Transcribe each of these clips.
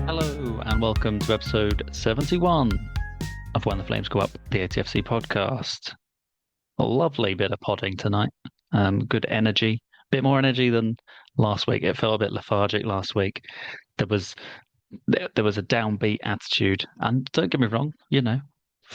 Hello and welcome to episode 71 of When the Flames Go Up, the ATFC podcast. A lovely bit of podding tonight. Good energy, bit more energy than last week. It felt a bit lethargic last week. There was a downbeat attitude, and don't get me wrong,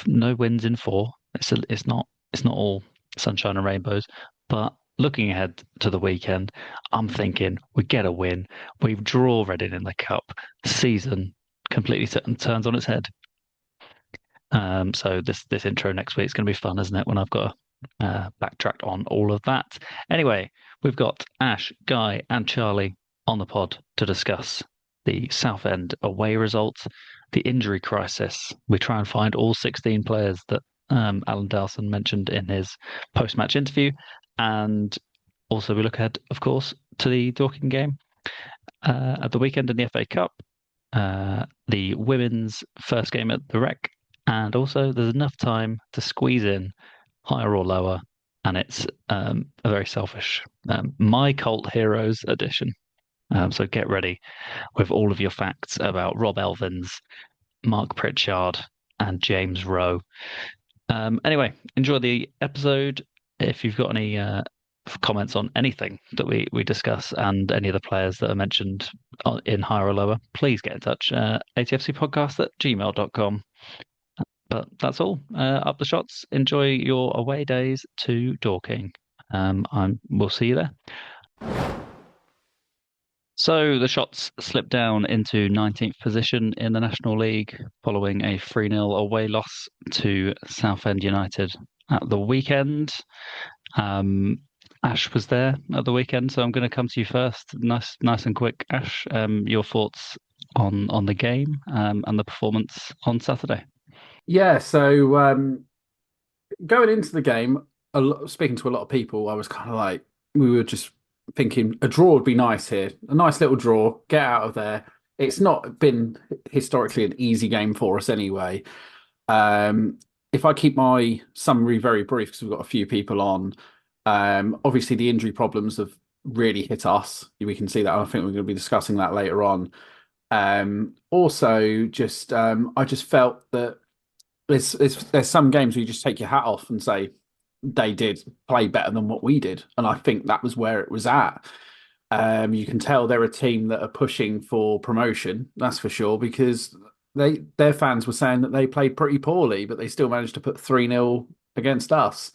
no wins in four. It's not all sunshine and rainbows, but looking ahead to the weekend, I'm thinking we get a win. We draw Reading in the cup. Season completely turns on its head. So this intro next week is going to be fun, isn't it? When I've got to backtrack on all of that. Anyway, we've got Ash, Guy, and Charlie on the pod to discuss the Southend away results, the injury crisis. We try and find all 16 players that Alan Dawson mentioned in his post-match interview, and also we look ahead, of course, to the Dorking game at the weekend in the FA Cup, the women's first game at the Rec, and also there's enough time to squeeze in higher or lower, and it's a very selfish My Cult Heroes edition. So get ready with all of your facts about Rob Elvins, Mark Pritchard, and James Rowe. Anyway, enjoy the episode. If you've got any comments on anything that we discuss and any of the players that are mentioned in higher or lower, please get in touch. atfcpodcast@gmail.com. But that's all. Up the shots. Enjoy your away days to Dorking. We'll see you there. So the Shots slipped down into 19th position in the National League following a 3-0 away loss to Southend United at the weekend. Ash was there at the weekend, so I'm going to come to you first. Nice and quick, Ash. Your thoughts on the game and the performance on Saturday? Yeah, so going into the game, speaking to a lot of people, I was kind of like, we were just thinking a draw would be nice here. A nice little draw, get out of there. It's not been historically an easy game for us anyway. If I keep my summary very brief, because we've got a few people on, obviously the injury problems have really hit us. We can see that. I think we're going to be discussing that later on. Also, I just felt that there's some games where you just take your hat off and say they did play better than what we did, and I think that was where it was at. You can tell they're a team that are pushing for promotion, that's for sure, because their fans were saying that they played pretty poorly, but they still managed to put 3-0 against us.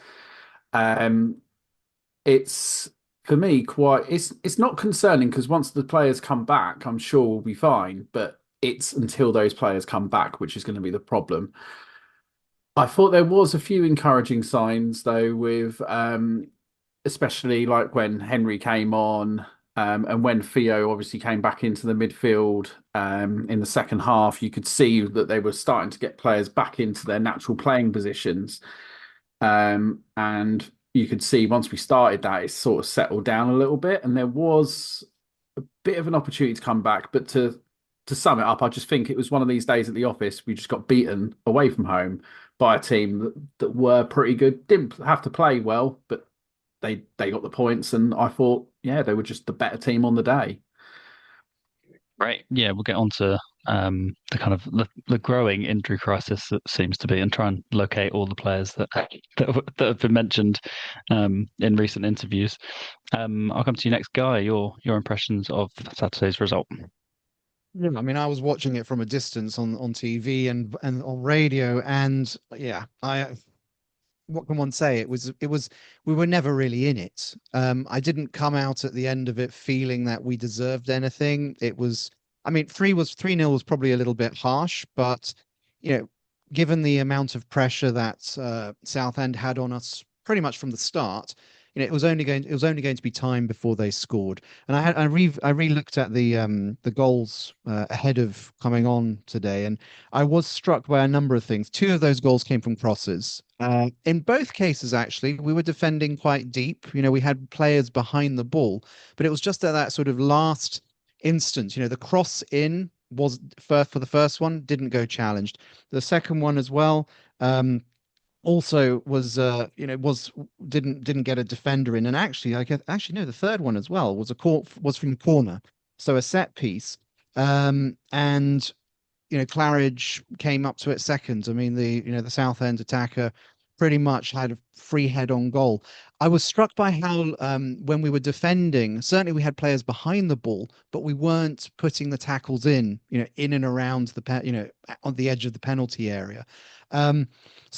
It's for me quite it's not concerning because once the players come back, I'm sure we'll be fine, but it's until those players come back which is going to be the problem. I thought there was a few encouraging signs though, with especially like when Henry came on, and when Theo obviously came back into the midfield in the second half. You could see that they were starting to get players back into their natural playing positions, and you could see once we started that it sort of settled down a little bit, and there was a bit of an opportunity to come back. But to sum it up, I just think it was one of these days at the office. We just got beaten away from home by a team that were pretty good. Didn't have to play well, but they got the points, and I thought, yeah, they were just the better team on the day. Right. Yeah, we'll get on to the kind of the growing injury crisis that seems to be, and try and locate all the players that have been mentioned in recent interviews. I'll come to you next, Guy. Your impressions of Saturday's result. Yeah, I mean, I was watching it from a distance on TV and on radio, and yeah, I what can one say? It was we were never really in it. I didn't come out at the end of it feeling that we deserved anything. It was, I mean, 3-0 was probably a little bit harsh, but you know, given the amount of pressure that Southend had on us pretty much from the start, it was only going to be time before they scored. And I re-looked at the goals ahead of coming on today, and I was struck by a number of things. Two of those goals came from crosses. In both cases, actually, we were defending quite deep. We had players behind the ball, but it was just at that sort of last instance. The cross in was for the first one, didn't go challenged. The second one as well. Also was didn't get a defender in, and actually no, the third one as well was from the corner, so a set piece. And Claridge came up to it second. I mean, the Southend attacker pretty much had a free head on goal. I was struck by how when we were defending, certainly we had players behind the ball, but we weren't putting the tackles in and around on the edge of the penalty area. Um,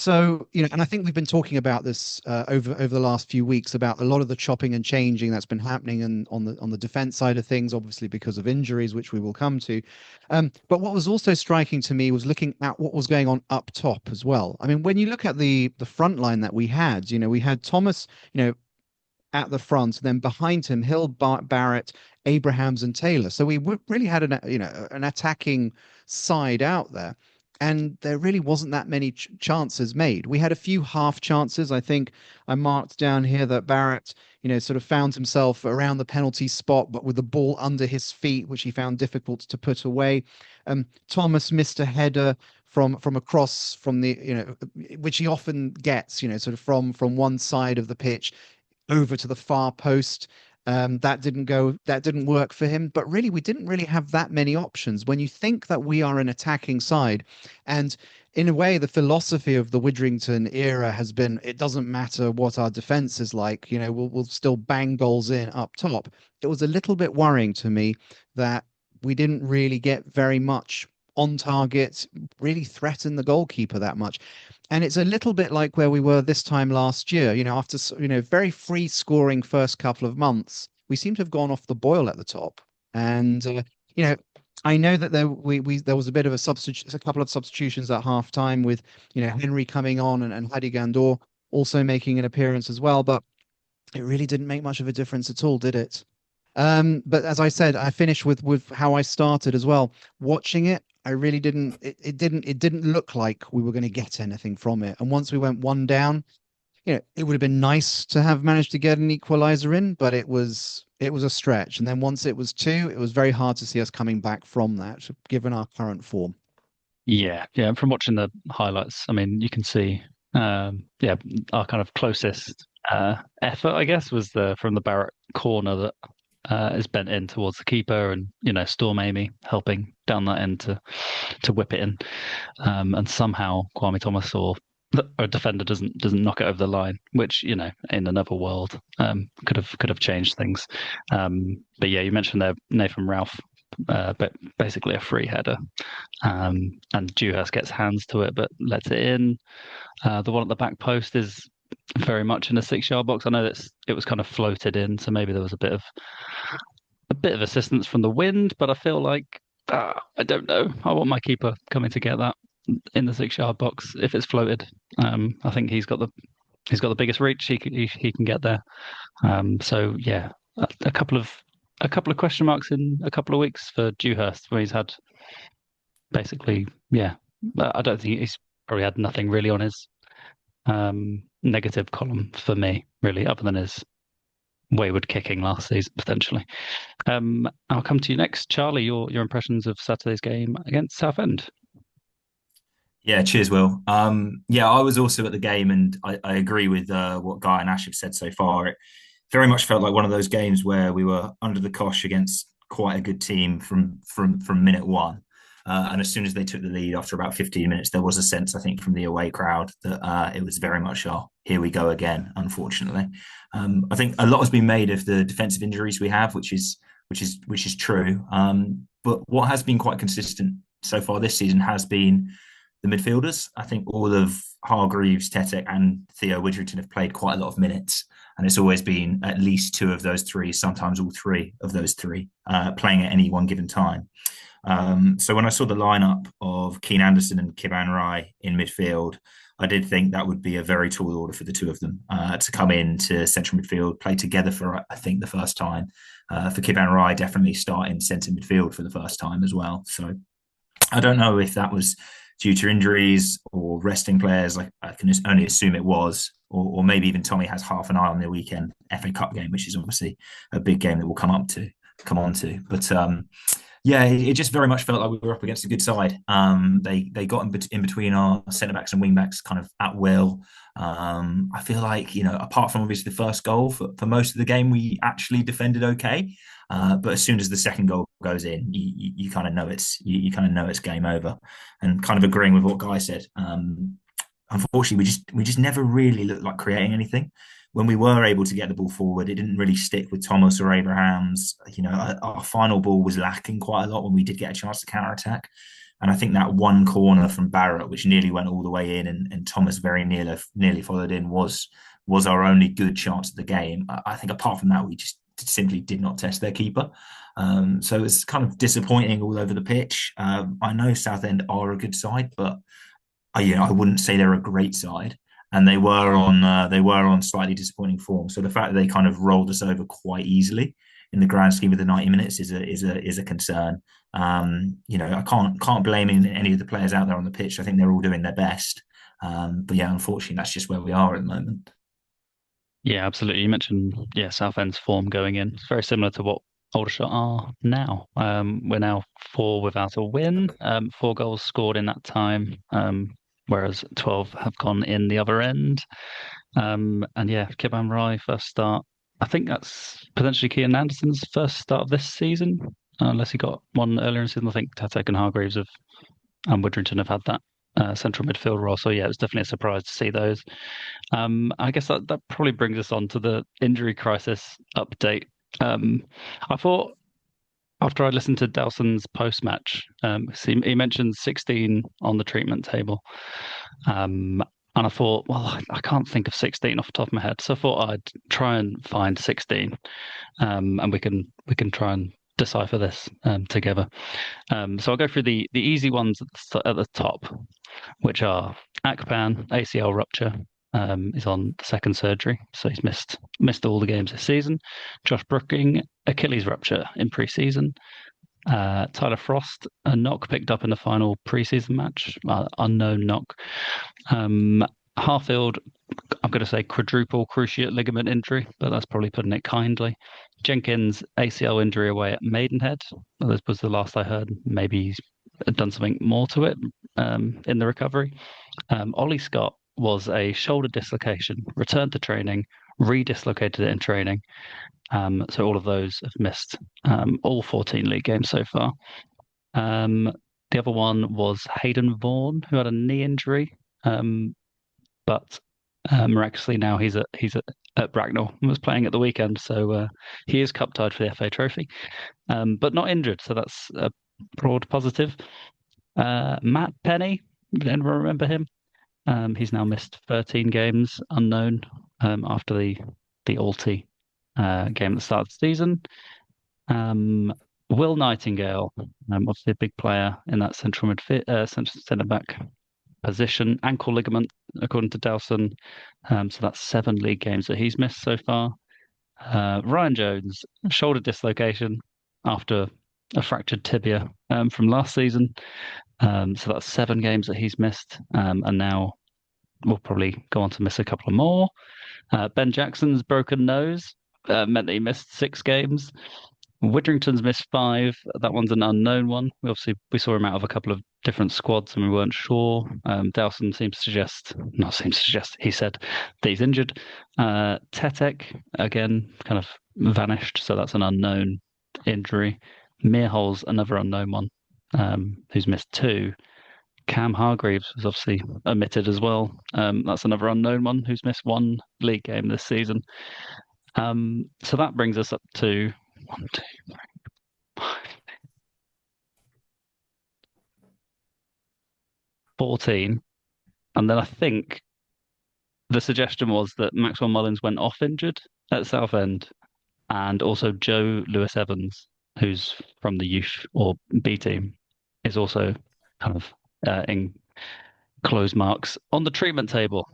and I think we've been talking about this over the last few weeks about a lot of the chopping and changing that's been happening and on the defense side of things, obviously because of injuries, which we will come to. But what was also striking to me was looking at what was going on up top as well. I mean, when you look at the front line that we had, we had Thomas, at the front, then behind him, Hill, Barrett, Abrahams, and Taylor. So we really had an attacking side out there, and there really wasn't that many chances made. We had a few half chances. I think I marked down here that Barrett, sort of found himself around the penalty spot, but with the ball under his feet, which he found difficult to put away. Thomas missed a header from across from which he often gets, sort of from one side of the pitch over to the far post. That didn't work for him. But really, we didn't really have that many options. When you think that we are an attacking side, and in a way, the philosophy of the Widrington era has been, it doesn't matter what our defense is like, we'll still bang goals in up top. It was a little bit worrying to me that we didn't really get very much on target, really threaten the goalkeeper that much. And it's a little bit like where we were this time last year, after, very free scoring first couple of months, we seem to have gone off the boil at the top. And, I know that there was a bit of a couple of substitutions at half time with, Henry coming on and Hadi Gandor also making an appearance as well. But it really didn't make much of a difference at all, did it? But as I said, I finished with how I started as well. Watching it, I really didn't. It didn't look like we were going to get anything from it. And once we went one down, it would have been nice to have managed to get an equalizer in, but it was a stretch. And then once it was two, it was very hard to see us coming back from that, given our current form. Yeah, yeah. From watching the highlights, I mean, you can see, yeah, our kind of closest effort, I guess, was from the Barrett corner that is bent in towards the keeper, and Storm Amy helping down that end to whip it in, and somehow Kwame Thomas or a defender doesn't knock it over the line, which in another world could have changed things. But yeah, you mentioned there Nathan Ralph, but basically a free header, and Dewhurst gets hands to it but lets it in. The one at the back post is very much in a 6-yard box. I know that it was kind of floated in, so maybe there was a bit of assistance from the wind, but I feel like I don't know. I want my keeper coming to get that in the 6-yard box if it's floated. I think he's got the biggest reach. He can get there. So yeah, a couple of question marks in a couple of weeks for Dewhurst, where he's had basically, yeah. I don't think he's probably had nothing really on his negative column for me, really, other than his wayward kicking last season potentially. I'll come to you next, Charlie. Your impressions of Saturday's game against Southend. Yeah, cheers, Will. Yeah, I was also at the game, and I agree with what Guy and Ash have said so far. It very much felt like one of those games where we were under the cosh against quite a good team from minute one. And as soon as they took the lead after about 15 minutes, there was a sense, I think, from the away crowd that it was very much, here we go again, unfortunately. I think a lot has been made of the defensive injuries we have, which is true. But what has been quite consistent so far this season has been the midfielders. I think all of Hargreaves, Tetek, and Theo Widrington have played quite a lot of minutes. And it's always been at least two of those three, sometimes all three of those three, playing at any one given time. So when I saw the lineup of Keane Anderson and Kiban Rai in midfield, I did think that would be a very tall order for the two of them to come in to central midfield, play together for, I think, the first time. For Kiban Rai, definitely start in centre midfield for the first time as well. So I don't know if that was due to injuries or resting players. Like, I can only assume it was, or maybe even Tommy has half an eye on the weekend FA Cup game, which is obviously a big game that we'll come on to. But Yeah, it just very much felt like we were up against a good side. They got in between our centre backs and wing backs kind of at will. I feel like, apart from obviously the first goal, for most of the game, we actually defended okay. But as soon as the second goal goes in, you kind of know you kind of know it's game over. And kind of agreeing with what Guy said. Unfortunately, we just never really looked like creating anything. When we were able to get the ball forward, it didn't really stick with Thomas or Abraham's. Our final ball was lacking quite a lot when we did get a chance to counter attack. And I think that one corner from Barrett, which nearly went all the way in, and Thomas very nearly followed in, was our only good chance of the game. I think apart from that, we just simply did not test their keeper. So it's kind of disappointing all over the pitch. I know Southend are a good side, but I wouldn't say they're a great side, and they were on slightly disappointing form. So the fact that they kind of rolled us over quite easily in the grand scheme of the 90 minutes is a concern. I can't blame any of the players out there on the pitch. I think they're all doing their best. But yeah, unfortunately, that's just where we are at the moment. Yeah, absolutely. You mentioned Southend's form going in. It's very similar to what Aldershot are now. We're now four without a win, 4 goals scored in that time, whereas 12 have gone in the other end. And yeah, Kibam Rai first start. I think that's potentially Kian Anderson's first start of this season, unless he got one earlier in the season. I think Tatek and Hargreaves and Widdrington have had that central midfield role. So yeah, it was definitely a surprise to see those. I guess that probably brings us on to the injury crisis update. I thought after I listened to Delson's post match, he mentioned 16 on the treatment table. And I thought, well, I can't think of 16 off the top of my head. So I thought I'd try and find 16, and we can try and decipher this together. So I'll go through the easy ones at the top, which are Akpan, ACL rupture, is on the second surgery, so he's missed all the games this season. Josh Brooking, Achilles rupture in pre-season. Tyler Frost, a knock picked up in the final pre-season match, unknown knock. Harfield, I'm going to say quadruple cruciate ligament injury, but that's probably putting it kindly. Jenkins, ACL injury away at Maidenhead. Well, this was the last I heard. Maybe he's done something more to it in the recovery. Ollie Scott was a shoulder dislocation, returned to training, re-dislocated it in training. So all of those have missed all 14 league games so far. The other one was Hayden Vaughan, who had a knee injury, but miraculously now at Bracknell and was playing at the weekend, so he is cup tied for the FA Trophy, but not injured, so that's a broad positive. Matt Penny, does anyone remember him? He's now missed 13 games, unknown, after the Alty game at the start of the season. Will Nightingale, obviously a big player in that central centre back position, ankle ligament, according to Delson. So that's 7 league games that he's missed so far. Ryan Jones, shoulder dislocation after a fractured tibia from last season. So that's 7 games that he's missed, and now we'll probably go on to miss a couple of more. Ben Jackson's broken nose meant that he missed 6 games. Widdrington's missed 5. That one's an unknown one. We saw him out of a couple of different squads and we weren't sure. Dowson he said that he's injured. Tetek, again, kind of vanished, so that's an unknown injury. Mearhole's another unknown one, who's missed 2. Cam Hargreaves was obviously omitted as well. That's another unknown one who's missed 1 league game this season. So that brings us up to 1, 2, 3, 5, 14. And then I think the suggestion was that Maxwell Mullins went off injured at Southend, and also Joe Lewis Evans, who's from the youth or B team, is also kind of in close marks on the treatment table.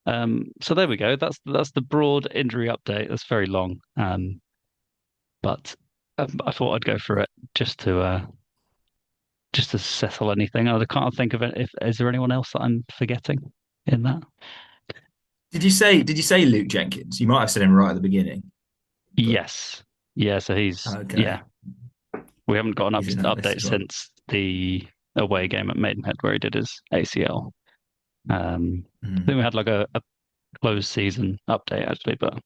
So there we go. That's the broad injury update. That's very long, but I thought I'd go through it just to settle anything. I can't think of it. Is there anyone else that I'm forgetting in that? Did you say Luke Jenkins? You might have said him right at the beginning. But Yes. Yeah. So he's okay. We haven't got an He's in that list update as well. since the away game at Maidenhead where he did his ACL. I think we had like a closed season update actually, but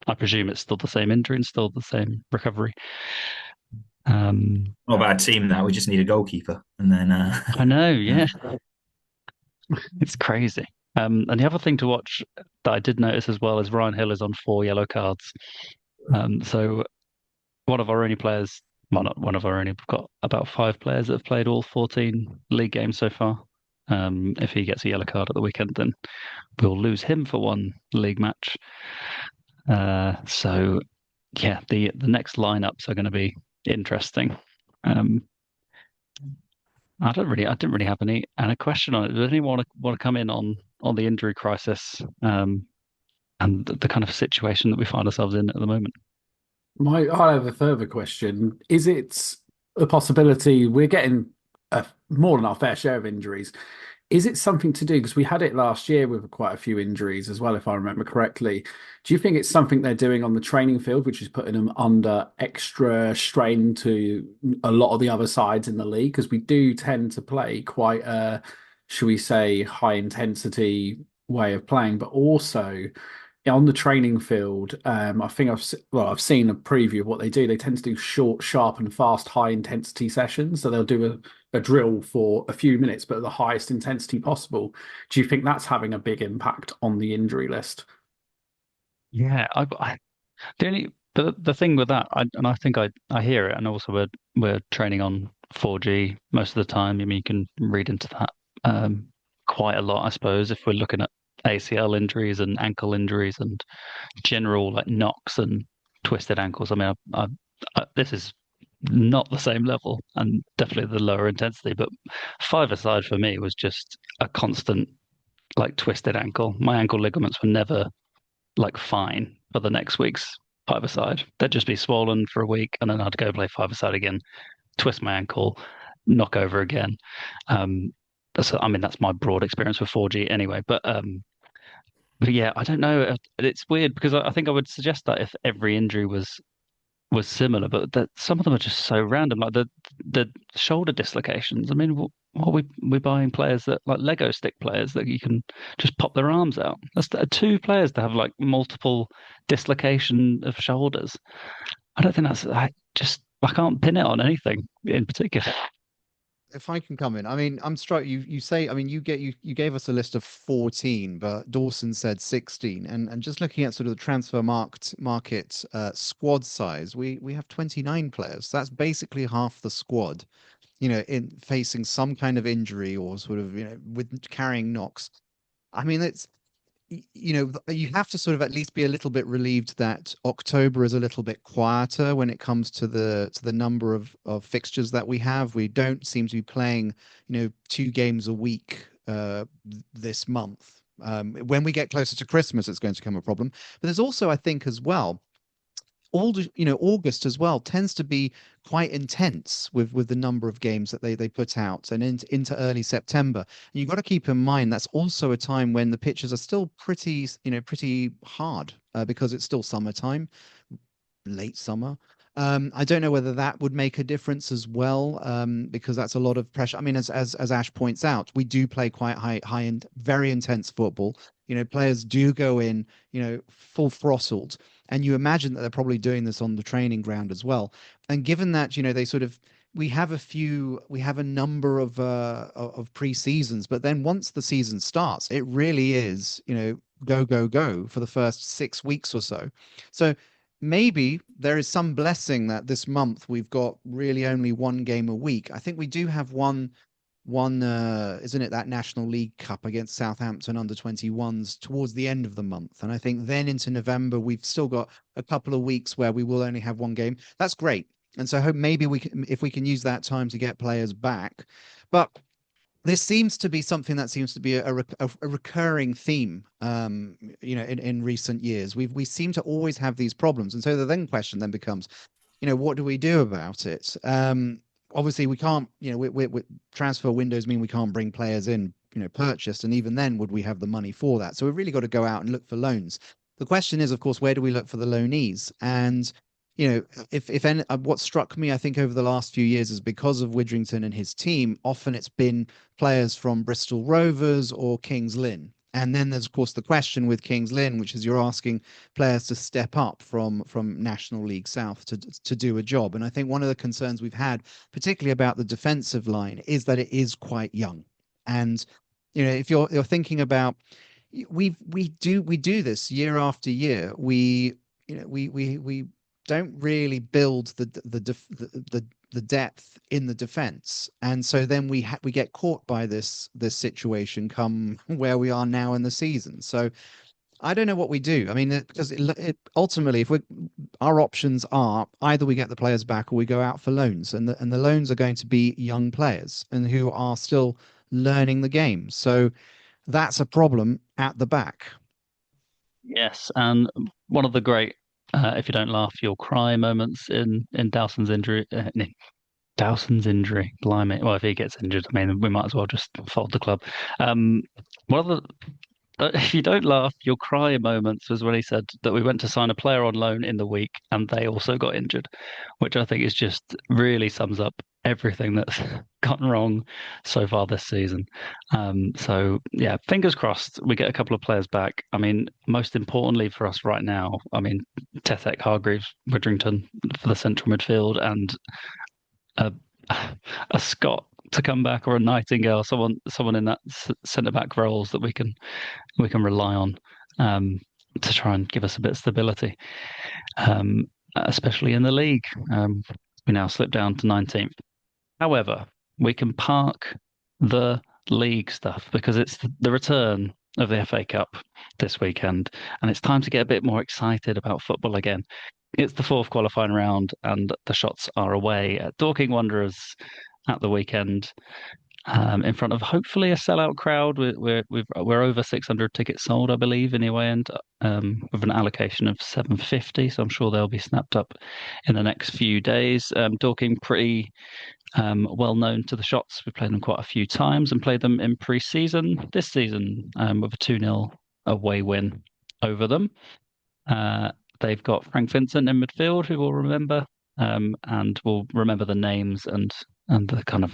I presume it's still the same injury and still the same recovery. Not a bad team that. We just need a goalkeeper, and then I know, yeah. yeah, it's crazy. And the other thing to watch that I did notice as well is Ryan Hill is on 4 yellow cards. So one of our only players, well, not one of our only, we've got about 5 players that have played all 14 league games so far. If he gets a yellow card at the weekend, then we'll lose him for one league match. So yeah, the next lineups are going to be interesting. Um, I didn't really have any and a question on it. Does anyone want to come in on the injury crisis and the kind of situation that we find ourselves in at the moment? I have a further question. Is it a possibility we're getting more than our fair share of injuries? Is it something to do? Because we had it last year with quite a few injuries as well, if I remember correctly. Do you think it's something they're doing on the training field, which is putting them under extra strain to a lot of the other sides in the league? Because we do tend to play quite a, should we say, high intensity way of playing, but also on the training field, I think I've seen a preview of what they do. They tend to do short, sharp, and fast, high intensity sessions. So they'll do a drill for a few minutes, but at the highest intensity possible. Do you think that's having a big impact on the injury list? Yeah, the only the thing with that, and I think I hear it, and also we're training on 4G most of the time. I mean, you can read into that quite a lot, I suppose, if we're looking at ACL injuries and ankle injuries and general like knocks and twisted ankles. I mean, this is not the same level and definitely the lower intensity, but 5-a-side for me was just a constant like twisted ankle. My ankle ligaments were never like fine for the next week's 5-a-side. They'd just be swollen for a week and then I'd go play 5-a-side again, twist my ankle, knock over again. Um, I mean, that's my broad experience with 4G anyway. But yeah, I don't know. It's weird because I think I would suggest that if every injury was similar, but that some of them are just so random, like the shoulder dislocations. I mean, what are we buying players that like Lego stick players that you can just pop their arms out? That's 2 players to have like multiple dislocation of shoulders. I don't think I can't pin it on anything in particular. If I can come in, I mean, I'm struck. You say, I mean, you gave us a list of 14, but Dawson said 16, and just looking at sort of the transfer market squad size, we have 29 players. That's basically half the squad. In facing some kind of injury or sort of with carrying knocks. I mean, you have to sort of at least be a little bit relieved that October is a little bit quieter when it comes to the number of fixtures that we have. We don't seem to be playing, 2 games a week this month. When we get closer to Christmas, it's going to become a problem. But there's also, I think, as well, August as well tends to be quite intense with the number of games that they put out, and into early September. And you've got to keep in mind that's also a time when the pitches are still pretty hard because it's still summertime, late summer. I don't know whether that would make a difference as well, because that's a lot of pressure. I mean, as Ash points out, we do play quite high and very intense football. Players do go in, full throttled, and you imagine that they're probably doing this on the training ground as well. And given that, they sort of we have a number of pre-seasons, but then once the season starts, it really is, go go go for the first 6 weeks or so. So maybe there is some blessing that this month we've got really only 1 game a week. I think we do have one isn't it that National League Cup against Southampton under 21s towards the end of the month, and I think then into November we've still got a couple of weeks where we will only have 1 game. That's great, and so I hope maybe if we can use that time to get players back. But this seems to be something that seems to be a recurring theme, in recent years. We seem to always have these problems, and so the then question then becomes, what do we do about it? Obviously, we can't, we transfer windows mean we can't bring players in, purchased, and even then, would we have the money for that? So we've really got to go out and look for loans. The question is, of course, where do we look for the loanees? And if any, what struck me, I think, over the last few years is because of Widrington and his team, often it's been players from Bristol Rovers or Kings Lynn. And then there's, of course, the question with Kings Lynn, which is you're asking players to step up from National League South to do a job. And I think one of the concerns we've had, particularly about the defensive line, is that it is quite young. And if you're thinking about, we do this year after year. We don't really build the depth in the defense, and so then we get caught by this situation come where we are now in the season. So I don't know what we do. I mean, because ultimately, if our options are either we get the players back or we go out for loans, and the loans are going to be young players and who are still learning the game. So that's a problem at the back. Yes, and one of the great if you don't laugh, you'll cry moments in Dowson's injury. Dowson's injury, blimey. Well, if he gets injured, I mean, we might as well just fold the club. One of the if you don't laugh, you'll cry moments was when he said that we went to sign a player on loan in the week and they also got injured, which I think is just really sums up everything that's gone wrong so far this season. So yeah, fingers crossed we get a couple of players back. I mean, most importantly for us right now, I mean, Tethek, Hargreaves, Widrington for the central midfield, and a, a Scott to come back, or a Nightingale, someone in that centre back roles that we can rely on to try and give us a bit of stability, especially in the league. We now slip down to 19th. However, we can park the league stuff because it's the return of the FA Cup this weekend, and it's time to get a bit more excited about football again. It's the fourth qualifying round, and the shots are away at Dorking Wanderers at the weekend, in front of hopefully a sellout crowd. We're over 600 tickets sold, I believe, in the away end, with an allocation of 750. So I'm sure they'll be snapped up in the next few days. Dorking pretty well known to the shots. We've played them quite a few times and played them in pre-season this season with a 2-0 away win over them. They've got Frank Vincent in midfield, who will remember, and will remember the names and the kind of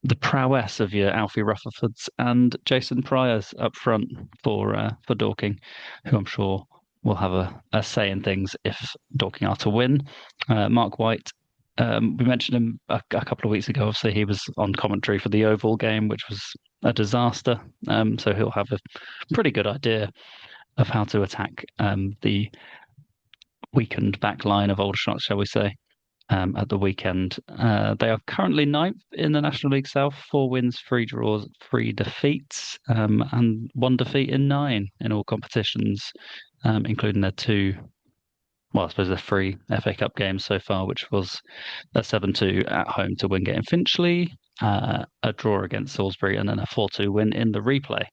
the prowess of your Alfie Rutherfords and Jason Priors up front for Dorking, who I'm sure will have a say in things if Dorking are to win. Mark White, we mentioned him a couple of weeks ago. Obviously, he was on commentary for the Oval game, which was a disaster. So he'll have a pretty good idea of how to attack the weakened back line of Aldershot, shall we say, at the weekend. They are currently ninth in the National League South, 4 wins, 3 draws, 3 defeats, and 1 defeat in 9 in all competitions, including their 2, well, I suppose their 3 FA Cup games so far, which was a 7-2 at home to Wingate and Finchley, a draw against Salisbury, and then a 4-2 win in the replay.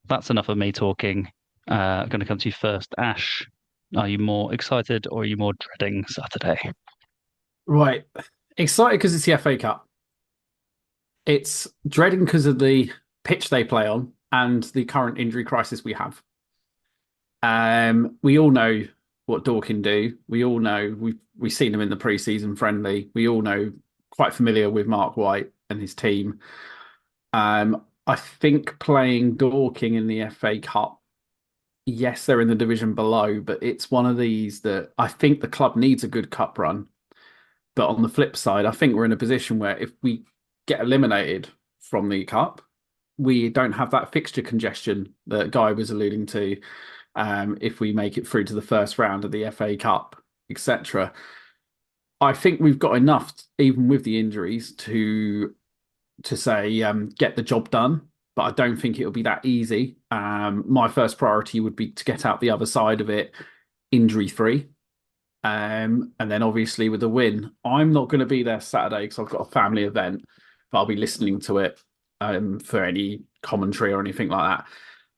That's enough of me talking. I'm going to come to you first. Ash, are you more excited or are you more dreading Saturday? Right. Excited because it's the FA Cup. It's dreading because of the pitch they play on and the current injury crisis we have. We all know what Dorking do. We all know we've seen them in the pre-season friendly. We all know, quite familiar with Mark White and his team. I think playing Dorking in the FA Cup, yes, they're in the division below, but it's one of these that I think the club needs a good cup run. But on the flip side, I think we're in a position where if we get eliminated from the cup, we don't have that fixture congestion that Guy was alluding to. If we make it through to the first round of the FA Cup, etc. I think we've got enough, even with the injuries, to say get the job done. But I don't think it'll be that easy. My first priority would be to get out the other side of it injury-free. And then obviously with the win, I'm not going to be there Saturday because I've got a family event, but I'll be listening to it for any commentary or anything like that.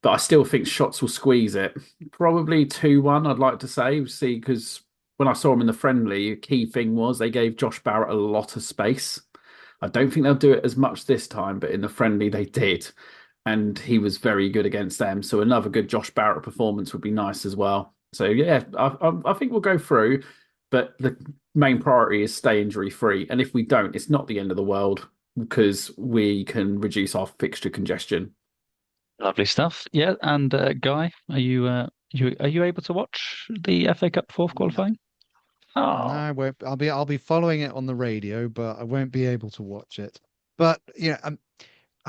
But I still think Shots will squeeze it. Probably 2-1, I'd like to say. See, because when I saw them in the friendly, a key thing was they gave Josh Barrett a lot of space. I don't think they'll do it as much this time, but in the friendly they did. And he was very good against them. So another good Josh Barrett performance would be nice as well. So yeah, I think we'll go through, but the main priority is stay injury free. And if we don't, it's not the end of the world because we can reduce our fixture congestion. Lovely stuff. Yeah, and Guy, are you able to watch the FA Cup fourth No, qualifying? no, Oh, I won't. I'll be following it on the radio, but I won't be able to watch it. But I'm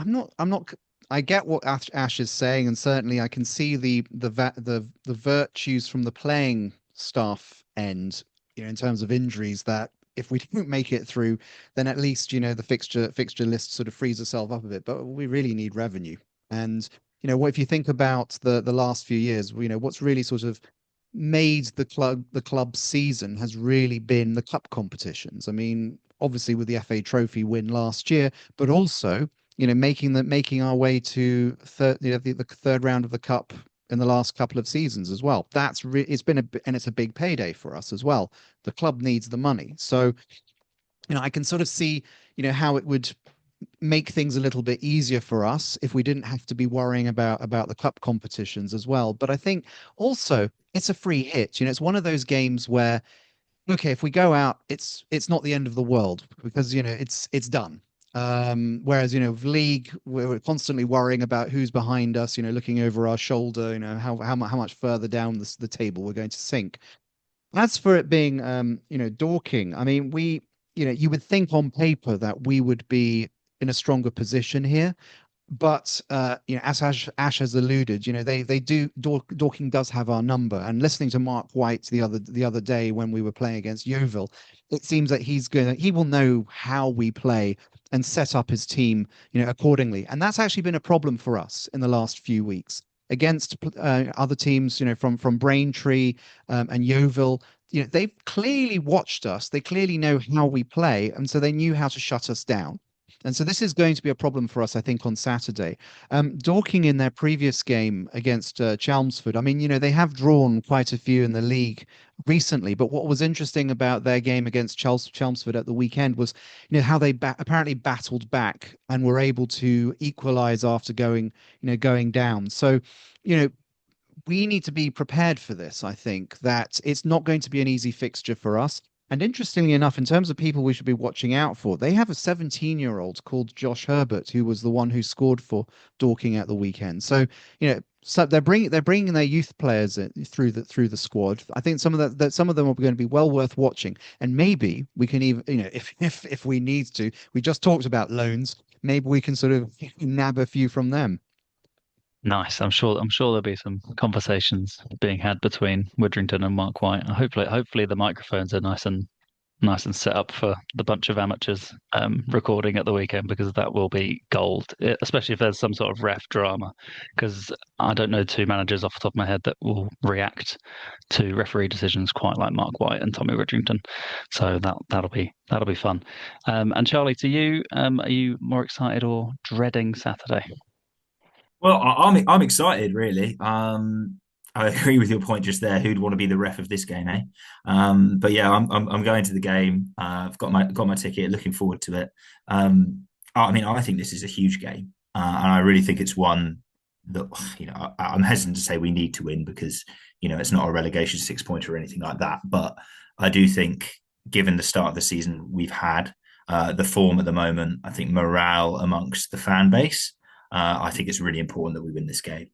not. I get what Ash is saying, and certainly I can see the virtues from the playing staff end, in terms of injuries. That if we don't make it through, then at least the fixture list sort of frees itself up a bit. But we really need revenue, and what if you think about the last few years? What's really sort of made the club's season has really been the cup competitions. I mean, obviously with the FA Trophy win last year, but also making our way to the third round of the cup in the last couple of seasons as well. It's been and it's a big payday for us as well. The club needs the money, so I can sort of see how it would make things a little bit easier for us if we didn't have to be worrying about the cup competitions as well. But I think also it's a free hit. It's one of those games where, okay, if we go out, it's not the end of the world because it's done. Whereas with league, we're constantly worrying about who's behind us, looking over our shoulder, how much further down the table we're going to sink. As for it being, Dorking, I mean, you would think on paper that we would be in a stronger position here, but as Ash has alluded, they do Dorking does have our number. And listening to Mark White the other day when we were playing against Yeovil, it seems that he will know how we play and set up his team, accordingly. And that's actually been a problem for us in the last few weeks against other teams, from Braintree and Yeovil. They've clearly watched us. They clearly know how we play, and so they knew how to shut us down. And so this is going to be a problem for us, I think, on Saturday. Dorking in their previous game against Chelmsford, I mean, they have drawn quite a few in the league recently. But what was interesting about their game against Chelmsford at the weekend was, how they apparently battled back and were able to equalize after going down. So, you know, we need to be prepared for this. I think that it's not going to be an easy fixture for us. And interestingly enough, in terms of people we should be watching out for, they have a 17-year-old called Josh Herbert, who was the one who scored for Dorking at the weekend. So they're bringing their youth players through the squad. I think some of them are going to be well worth watching, and maybe we can even, if we need to, we just talked about loans. Maybe we can sort of nab a few from them. nice. I'm sure there'll be some conversations being had between Widdrington and Mark White. Hopefully the microphones are nice and set up for the bunch of amateurs recording at the weekend because that will be gold, especially if there's some sort of ref drama. Because I don't know two managers off the top of my head that will react to referee decisions quite like Mark White and Tommy Widdrington. So that'll be fun. And Charlie, to you, are you more excited or dreading Saturday? Well, I'm excited, really. I agree with your point just there. Who'd want to be the ref of this game, eh? But yeah, I'm going to the game. I've got my ticket. Looking forward to it. I mean, I think this is a huge game, and I really think it's one that I'm hesitant to say we need to win because it's not a relegation 6 pointer or anything like that. But I do think, given the start of the season we've had, the form at the moment, I think morale amongst the fan base. I think it's really important that we win this game.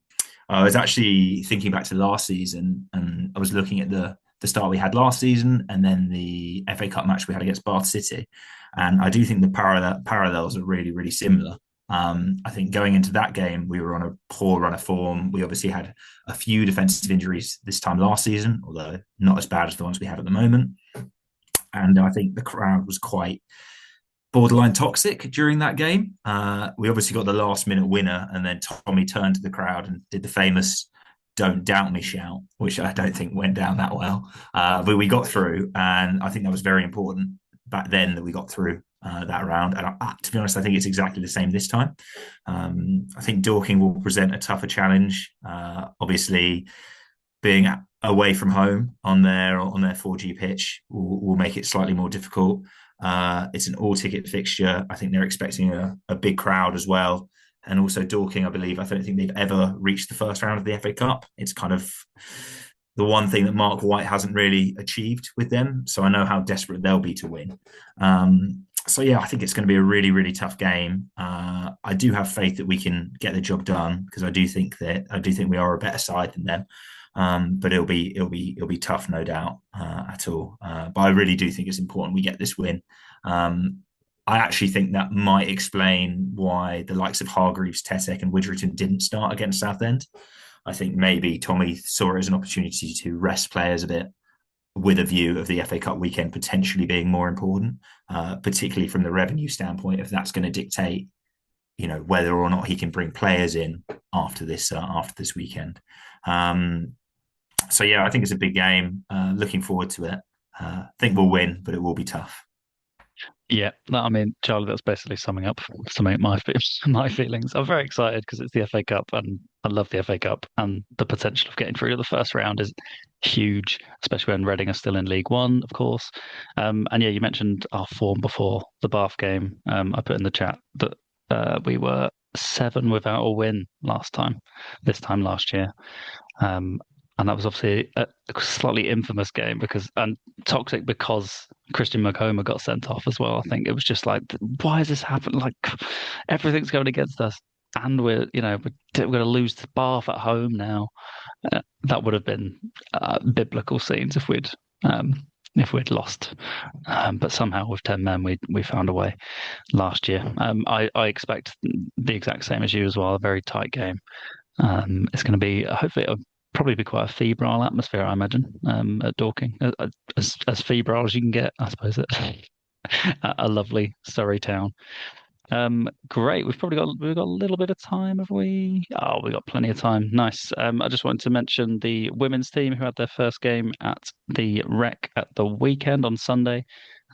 I was actually thinking back to last season, and I was looking at the start we had last season, and then the FA Cup match we had against Bath City, and I do think the parallels are really, really similar. I think going into that game, we were on a poor run of form. We obviously had a few defensive injuries this time last season, although not as bad as the ones we have at the moment. And I think the crowd was quite borderline toxic during that game. We obviously got the last minute winner, and then Tommy turned to the crowd and did the famous "Don't doubt me" shout, which I don't think went down that well. But we got through, and I think that was very important back then that we got through that round. And to be honest, I think it's exactly the same this time. I think Dorking will present a tougher challenge. Obviously, being away from home on their 4G pitch will make it slightly more difficult. It's an all-ticket fixture. I think they're expecting a big crowd as well. And also Dorking, I don't think they've ever reached the first round of the FA Cup. It's kind of the one thing that Mark White hasn't really achieved with them. So I know how desperate they'll be to win. So yeah, I think it's going to be a really, really tough game. I do have faith that we can get the job done because I do think we are a better side than them. But it'll be tough, no doubt at all. But I really do think it's important we get this win. I actually think that might explain why the likes of Hargreaves, Tesek, and Widgerton didn't start against Southend. I think maybe Tommy saw it as an opportunity to rest players a bit with a view of the FA Cup weekend potentially being more important, particularly from the revenue standpoint, if that's going to dictate, whether or not he can bring players in after this weekend. So yeah, I think it's a big game. Looking forward to it. I think we'll win, but it will be tough. Yeah, I mean, Charlie, that's basically summing up my feelings. I'm very excited because it's the FA Cup, and I love the FA Cup, and the potential of getting through to the first round is huge, especially when Reading are still in League One, of course. And yeah, you mentioned our form before the Bath game. I put in the chat that we were 7 without a win this time last year. And that was obviously a slightly infamous game and toxic because Christian McComa got sent off as well. I think it was just like, why has this happened? Like everything's going against us, and we're going to lose to Bath at home now. That would have been biblical scenes if we'd lost. But somehow with 10 men, we found a way last year. I expect the exact same as you as well. A very tight game. It's going to be hopefully probably be quite a febrile atmosphere, I imagine, at Dorking, as febrile as you can get, I suppose. A lovely Surrey town. Great. We've got a little bit of time, have we? Oh, we got plenty of time. Nice. I just wanted to mention the women's team who had their first game at the Rec at the weekend on Sunday,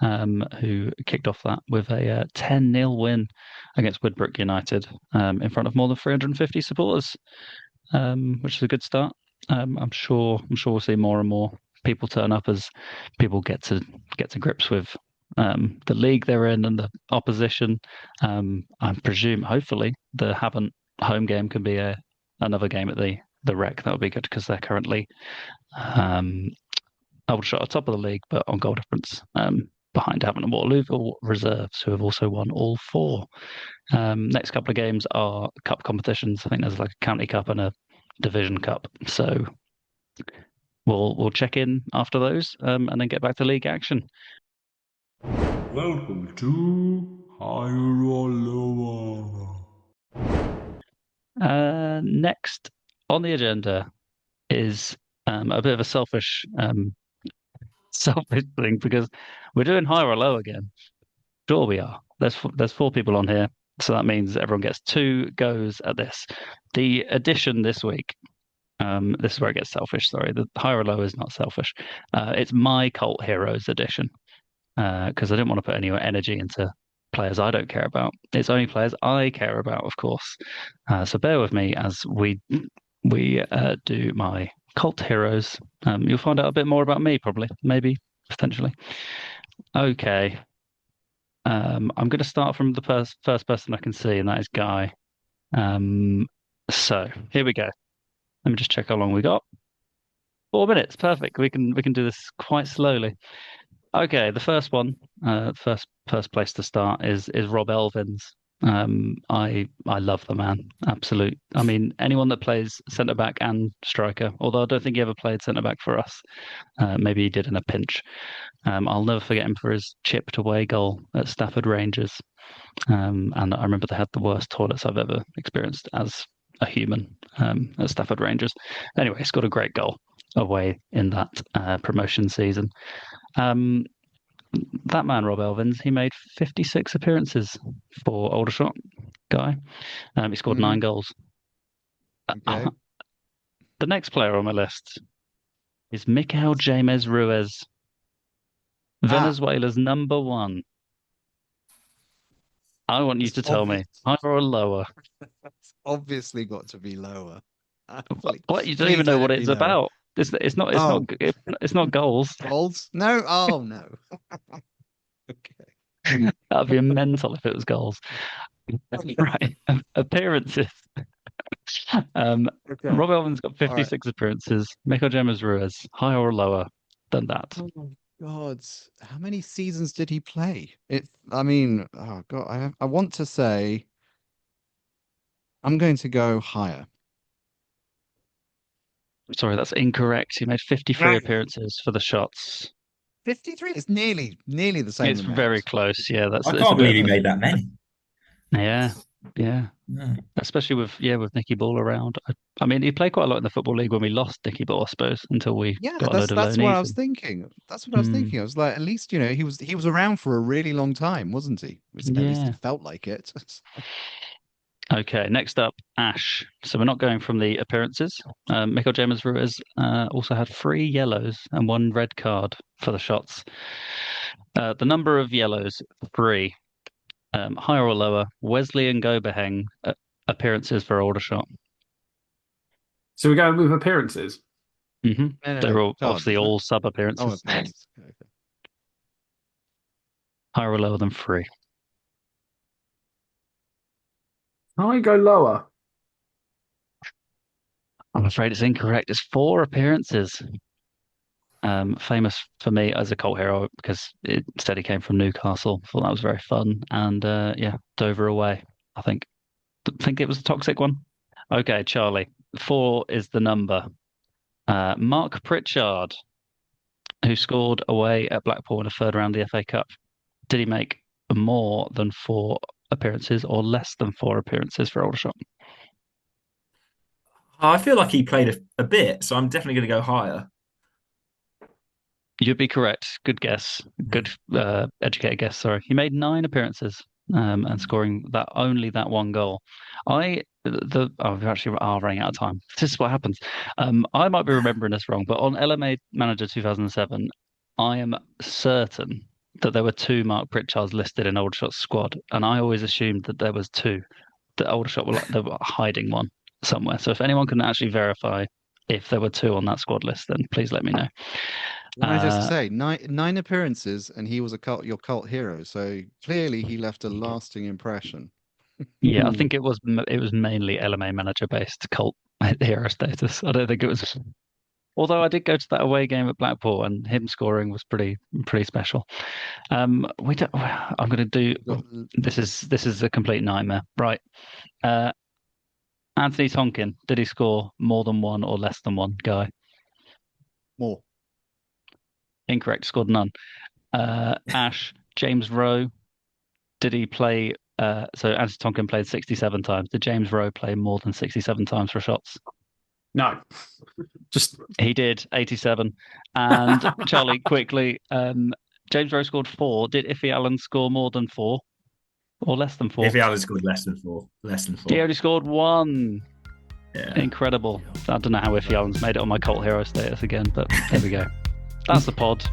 who kicked off that with a 10-0 win against Woodbrook United in front of more than 350 supporters, which is a good start. I'm sure we'll see more and more people turn up as people get to grips with the league they're in and the opposition. I presume, hopefully, the Havant home game can be another game at the Rec. That would be good because they're currently Aldershot at top of the league, but on goal difference behind Havant and Waterloo reserves, who have also won all 4. Next couple of games are cup competitions. I think there's like a county cup and a division cup. So we'll check in after those and then get back to league action. Welcome to Higher or Lower. Next on the agenda is a bit of a selfish thing because we're doing higher or low again. Sure, we are. There's 4 people on here, so that means everyone gets 2 goes at this. The addition this week. This is where it gets selfish. Sorry, the higher or low is not selfish. It's my cult heroes edition because I didn't want to put any energy into players I don't care about. It's only players I care about, of course. So bear with me as we do my cult heroes. You'll find out a bit more about me, probably, maybe, potentially. Okay. I'm going to start from the first person I can see, and that is Guy. So here we go. Let me just check how long we got. 4 minutes, perfect. We can do this quite slowly. Okay, the first one, first place to start is Rob Elvins. I love the man, absolute. I mean, anyone that plays centre back and striker. Although I don't think he ever played centre back for us. Maybe he did in a pinch. I'll never forget him for his chipped away goal at Stafford Rangers. And I remember they had the worst toilets I've ever experienced as a human at Stafford Rangers. Anyway, he scored a great goal away in that promotion season. That man, Rob Elvins, he made 56 appearances for Aldershot, Guy. He scored 9 goals. Okay. The next player on my list is Mikel James Ruiz, Venezuela's number 1. I want you to tell me, higher or lower? It's obviously got to be lower. What? You don't even know what it's about. It's not goals. Goals? No. Oh no. Okay. That'd be mental if it was goals. Right. Appearances. Okay. Rob Elvin's got All right. 56 appearances. Mikel Ruiz, higher or lower than that? Oh my God. How many seasons did he play? I mean, oh God, I want to say I'm going to go higher. Sorry, that's incorrect. He made 53 Ah. appearances for the Shots. 53. It's nearly the same It's amount. very close. Yeah, I it's a can't bit believe he of made that many. yeah, yeah. No. Especially with Nicky Ball around. I mean, he played quite a lot in the Football League when we lost Nicky Ball, I suppose, until we Yeah, got a load of that's what I loanees. was thinking. That's what I was thinking. I was like, at least, he was around for a really long time, wasn't he? At least Yeah. it felt like it. Okay, next up, Ash. So we're not going from the appearances. Mikel Ruiz also had 3 yellows and 1 red card for the Shots. The number of yellows, 3. Higher or lower, Wesley and Gobeheng appearances for Aldershot. So we're going with appearances. Mm-hmm. No, They're all charges, obviously no? all sub Oh, appearances. appearances. Okay. Higher or lower than 3. I go lower. I'm afraid it's incorrect. It's 4 appearances. Famous for me as a cult hero because it said he came from Newcastle. Thought that was very fun. And yeah, Dover away. I think it was a toxic one. Okay, Charlie. 4 is the number. Mark Pritchard, who scored away at Blackpool in a third round of the FA Cup. Did he make more than 4 appearances or less than 4 appearances for Aldershot? I feel like he played a bit, so I'm definitely going to go higher. You'd be correct. Good guess. Good educated guess. Sorry. He made 9 appearances and scoring only that 1 goal. We actually are running out of time. This is what happens. I might be remembering this wrong, but on LMA Manager 2007, I am certain that there were 2 Mark Pritchards listed in Aldershot's squad, and I always assumed that there was 2. That Aldershot they were hiding one somewhere. So if anyone can actually verify if there were 2 on that squad list, then please let me know. Can I just say, nine appearances, and he was your cult hero. So clearly, he left a lasting impression. Yeah, I think it was mainly LMA Manager based cult hero status. I don't think it was. Although I did go to that away game at Blackpool, and him scoring was pretty special. We don't. I'm going to do. This is a complete nightmare, right? Anthony Tonkin, did he score more than 1 or less than 1? Guy, More. incorrect. Scored none. Ash, James Rowe, did he play? So Anthony Tonkin played 67 times. Did James Rowe play more than 67 times for Shots? No. He did 87. And Charlie, quickly, James Rowe scored 4. Did Iffy Allen score more than 4 or less than 4? If he had scored less than 4, less than 4. He only scored 1. Yeah. Incredible. I don't know how Iffy Allen's made it on my cult hero status again, but there we go. That's the pod.